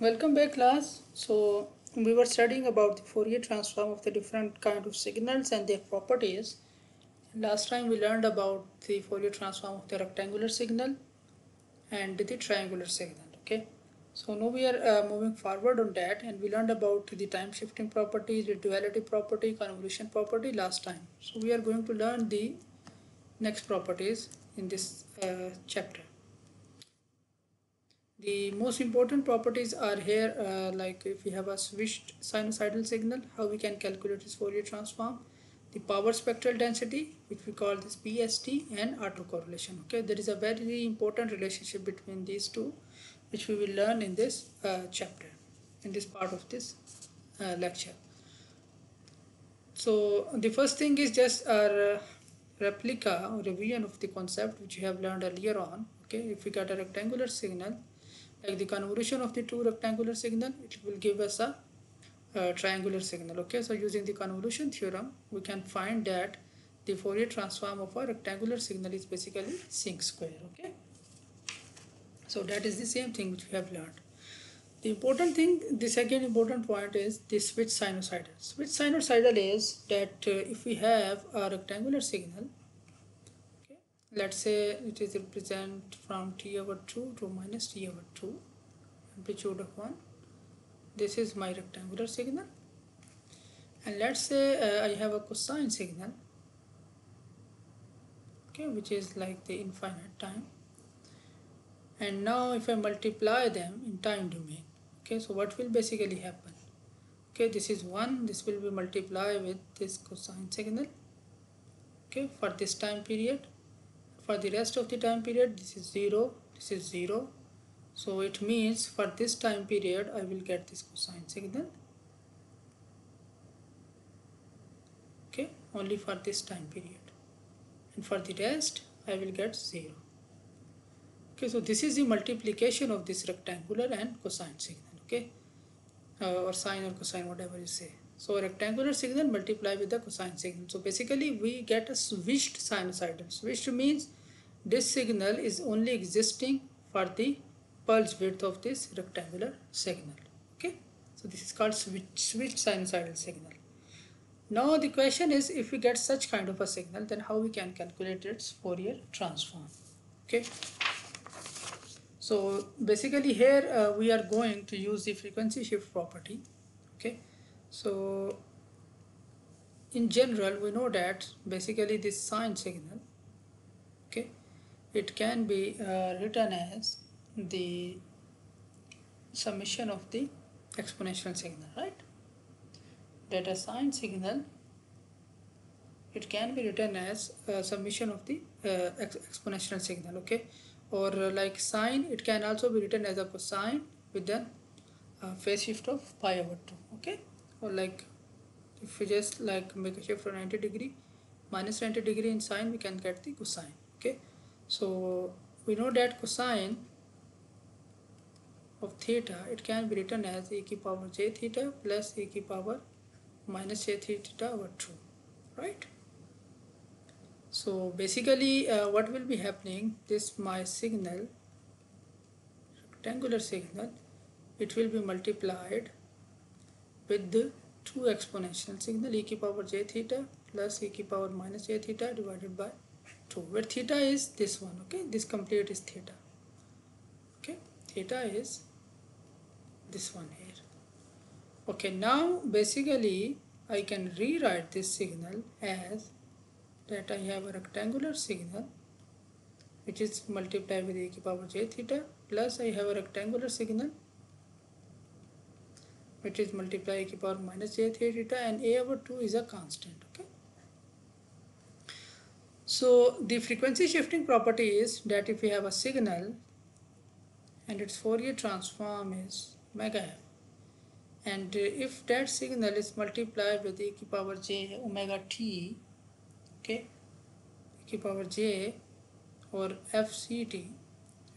Welcome back, class. So we were studying about the Fourier transform of the different kind of signals and their properties. Last time we learned about the Fourier transform of the rectangular signal and the triangular signal. Okay. So now we are moving forward on that, and we learned about the time shifting property, the duality property, convolution property last time. So we are going to learn the next properties in this chapter. The most important properties are here, like if we have a switched sinusoidal signal, how we can calculate its Fourier transform, the power spectral density, which we call this PST, and autocorrelation. Okay, there is a very important relationship between these two, which we will learn in this chapter, in this part of this lecture. So the first thing is just a replica or revision of the concept which you have learned earlier on. Okay, if we get a rectangular signal, like the convolution of the two rectangular signal, it will give us a triangular signal. Okay, so using the convolution theorem, we can find that the Fourier transform of a rectangular signal is basically sinc square. Okay, so that is the same thing which we have learned. The important thing, the second important point is the switch sinusoidal. Switch sinusoidal is that if we have a rectangular signal, okay, let's say it is represent from t over 2 to minus t over 2, amplitude of 1. This is my rectangular signal, and let's say I have a cosine signal, okay, which is like the infinite time. And now if I multiply them in time domain, okay, so what will basically happen? Okay, this is 1, this will be multiplied with this cosine signal, okay, for this time period. For the rest of the time period, this is 0, this is 0. So it means for this time period I will get this cosine signal, okay, only for this time period, and for the rest I will get 0. Okay, so this is the multiplication of this rectangular and cosine signal. Okay, or sine or cosine, whatever you say. So a rectangular signal multiply with the cosine signal. So basically we get a switched sinusoidal. Switched means this signal is only existing for the pulse width of this rectangular signal. Okay, so this is called switched sinusoidal signal. Now the question is, if we get such kind of a signal, then how we can calculate its Fourier transform. Okay, so basically here we are going to use the frequency shift property. Okay, so in general we know that basically this sine signal, okay, it can be written as the summation of the exponential signal, right? That a sine signal, it can be written as summation of the exponential signal. Okay, or like sine, it can also be written as a cosine with a phase shift of pi over 2. Okay, or like if we just like make a shift for 90 degree, minus 90 degree in sine, we can get the cosine. Okay, so we know that cosine of theta, it can be written as e to the power j theta plus e to the power minus j theta over 2, right? So basically what will be happening, this my signal, rectangular signal, it will be multiplied with the two exponential signal e to the power j theta plus e to the power minus j theta divided by 2, where theta is this one. Okay, this complete is theta. Okay, theta is this one here. Okay, now basically I can rewrite this signal as that I have a rectangular signal which is multiplied with e to the power j theta, plus I have a rectangular signal which is multiplied e to the power minus j theta, and a over 2 is a constant. Okay, so the frequency shifting property is that if we have a signal and its Fourier transform is omega f, and if that signal is multiplied with e to the power j omega t, okay, e to the power j or fct,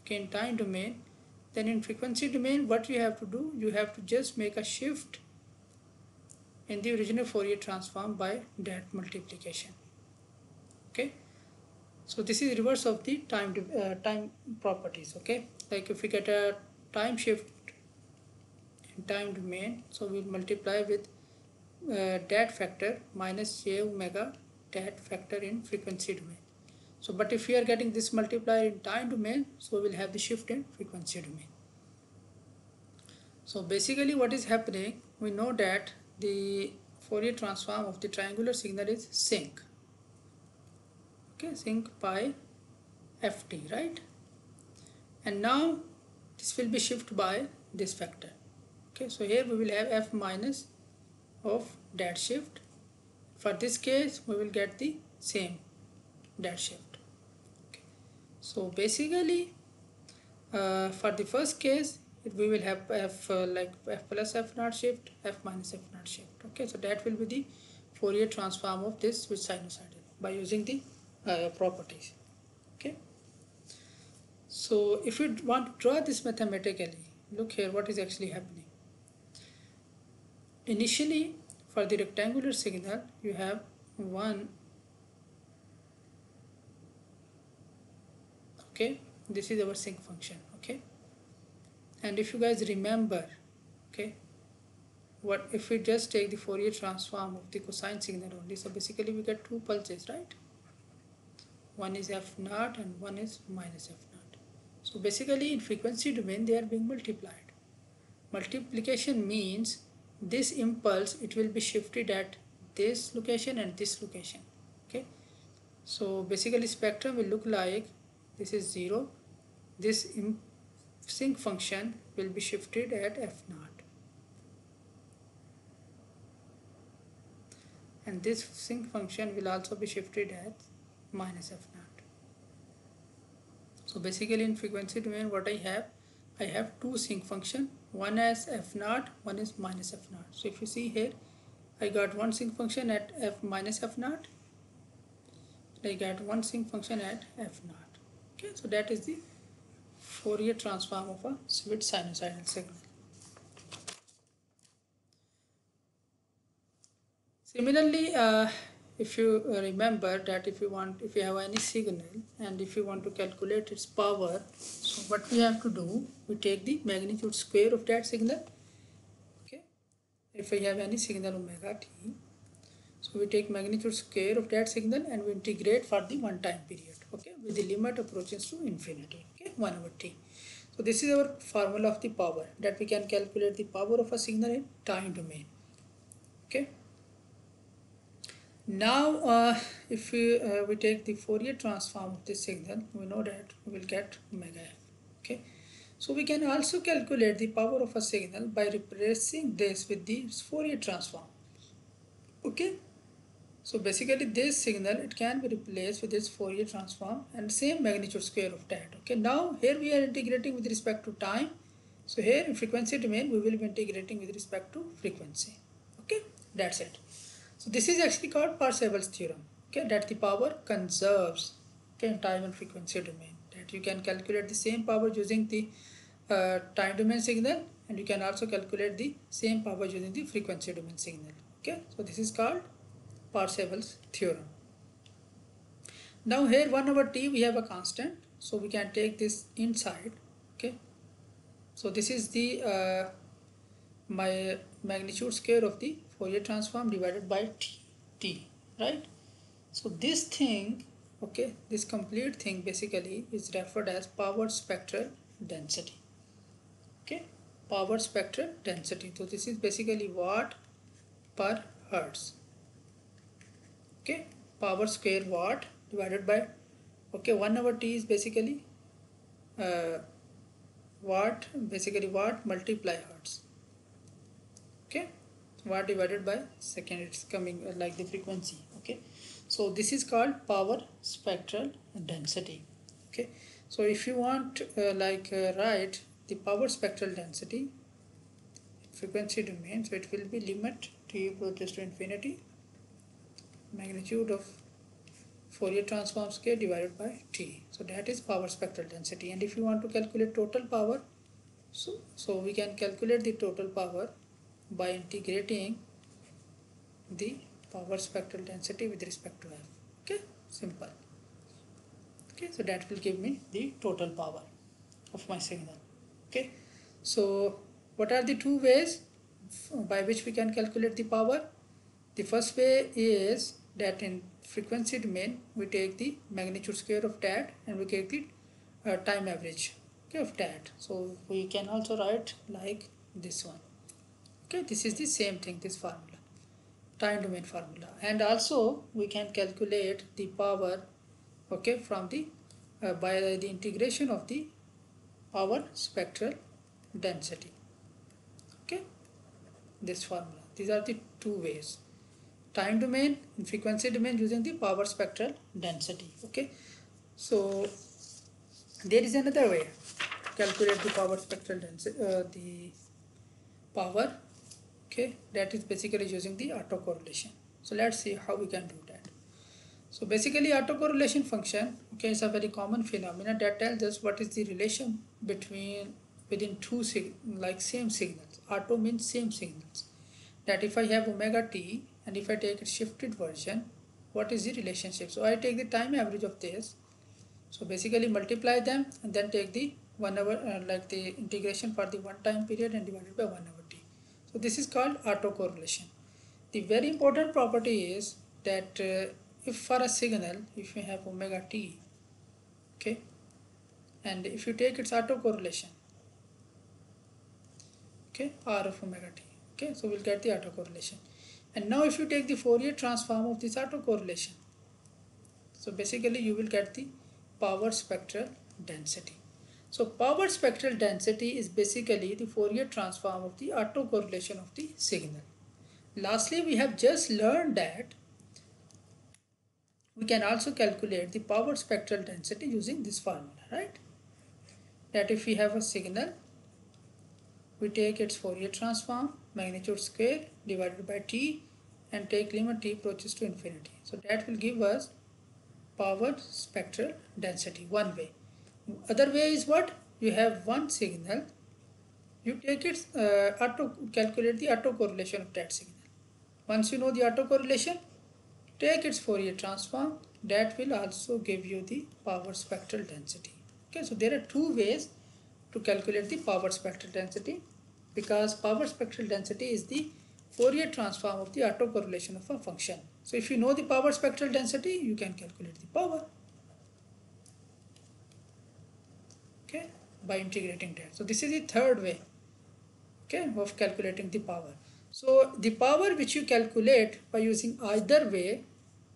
okay, in time domain, then in frequency domain what you have to do, you have to just make a shift in the original Fourier transform by that multiplication. Okay, so this is reverse of the time properties. Okay, like if we get a time shift in time domain, so we'll multiply with that factor minus j omega that factor in frequency domain. So but if we are getting this multiplier in time domain, so we'll have the shift in frequency domain. So basically what is happening, we know that the Fourier transform of the triangular signal is sinc. Okay, sinc by ft, right? And now this will be shifted by this factor. Okay, so here we will have f minus of that shift. For this case we will get the same that shift. Okay. So basically for the first case we will have f like f plus f naught shift, f minus f naught shift. Okay, so that will be the Fourier transform of this with sinusoidal by using the properties. Okay, so if you want to draw this mathematically, look here what is actually happening. Initially for the rectangular signal you have one, okay, this is our sinc function. Okay, and if you guys remember, okay, what if we just take the Fourier transform of the cosine signal only, so basically we get two pulses, right? One is f naught and one is minus f naught. So basically in frequency domain they are being multiplied. Multiplication means this impulse, it will be shifted at this location and this location. Okay, so basically spectrum will look like this is 0, this sinc function will be shifted at f naught, and this sinc function will also be shifted at minus f naught. So basically in frequency domain what I have two sinc function, one as f naught, one is minus f naught. So if you see here, I got one sinc function at f minus f naught, I got one sinc function at f naught. Okay, so that is the Fourier transform of a with sinusoidal signal. Similarly, if you remember that if you have any signal and if you want to calculate its power, so what we have to do, we take the magnitude square of that signal. Okay, if we have any signal omega t, so we take magnitude square of that signal and we integrate for the one time period. Okay, with the limit approaches to infinity. Okay, 1 over t. So this is our formula of the power, that we can calculate the power of a signal in time domain. Okay. Now if we take the Fourier transform of this signal, we know that we will get omega f. Okay, so we can also calculate the power of a signal by replacing this with the Fourier transform. Okay, so basically this signal, it can be replaced with this Fourier transform and same magnitude square of that. Okay, now here we are integrating with respect to time, so here in frequency domain we will be integrating with respect to frequency. Okay, that's it. So this is actually called Parseval's theorem. Okay, that the power conserves, okay, in time and frequency domain. That you can calculate the same power using the time domain signal, and you can also calculate the same power using the frequency domain signal. Okay, so this is called Parseval's theorem. Now here 1 over t we have a constant, so we can take this inside. Okay, so this is the my magnitude square of the Fourier transform divided by t, right? So this thing, okay, this complete thing basically is referred as power spectral density. Okay, power spectral density. So this is basically watt per hertz. Okay, power square watt divided by, okay, 1 over t is basically watt, basically watt multiply hertz. Okay, watt divided by second, it's coming like the frequency. Okay, so this is called power spectral density. Okay, so if you want write the power spectral density frequency domain, so it will be limit t approaches to infinity magnitude of Fourier transform square divided by t. So that is power spectral density. And if you want to calculate total power, so we can calculate the total power by integrating the power spectral density with respect to f. Okay, simple. Okay, so that will give me the total power of my signal. Okay, so what are the two ways by which we can calculate the power? The first way is that in frequency domain we take the magnitude square of that and we take the time average, okay, of that. So we can also write like this one. Okay, this is the same thing, this formula, time domain formula. And also we can calculate the power, okay, from the by the integration of the power spectral density. Okay, this formula. These are the two ways: time domain and frequency domain using the power spectral density. Okay, so there is another way to calculate the power spectral density, the power, okay, that is basically using the autocorrelation. So let's see how we can do that. So basically autocorrelation function, okay, is a very common phenomenon that tells us what is the relation between within two same signals. Auto means same signals. That if I have omega t and if I take a shifted version, what is the relationship? So I take the time average of this. So basically multiply them and then take the 1 hour like the integration for the one time period and divided by 1 hour t. So this is called autocorrelation. The very important property is that if for a signal, if you have omega t, okay, and if you take its autocorrelation, okay, r of omega t, okay, so we'll get the autocorrelation. And now if you take the Fourier transform of this autocorrelation, so basically you will get the power spectral density. So power spectral density is basically the Fourier transform of the autocorrelation of the signal. Lastly, we have just learned that we can also calculate the power spectral density using this formula, right? That if we have a signal, we take its Fourier transform, magnitude square divided by t, and take limit t approaches to infinity. So that will give us power spectral density, one way. Other way is what? You have one signal, you take its calculate the autocorrelation of that signal. Once you know the autocorrelation, take its Fourier transform, that will also give you the power spectral density. Okay, so there are two ways to calculate the power spectral density, because power spectral density is the Fourier transform of the autocorrelation of a function. So if you know the power spectral density, you can calculate the power, okay, by integrating that. So this is the third way, okay, of calculating the power. So the power which you calculate by using either way,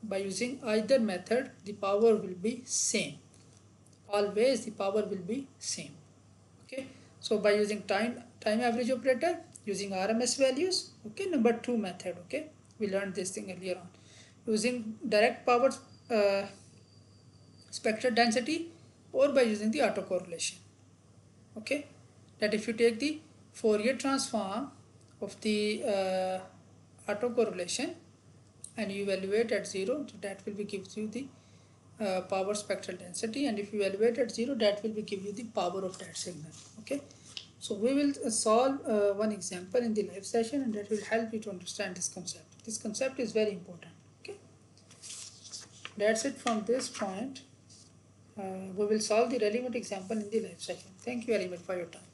by using either method, the power will be same. Always the power will be same. Okay, so by using time average operator, using RMS values, okay, number two method, okay, we learned this thing earlier on, using direct power spectral density, or by using the autocorrelation. Okay, that if you take the Fourier transform of the autocorrelation and you evaluate at 0, so that will be gives you the power spectral density, and if you evaluate at 0, that will be give you the power of that signal. Okay, so we will solve one example in the live session, and that will help you to understand this concept. This concept is very important. Okay, that's it from this point. We will solve the relevant example in the live session. Thank you very much for your time.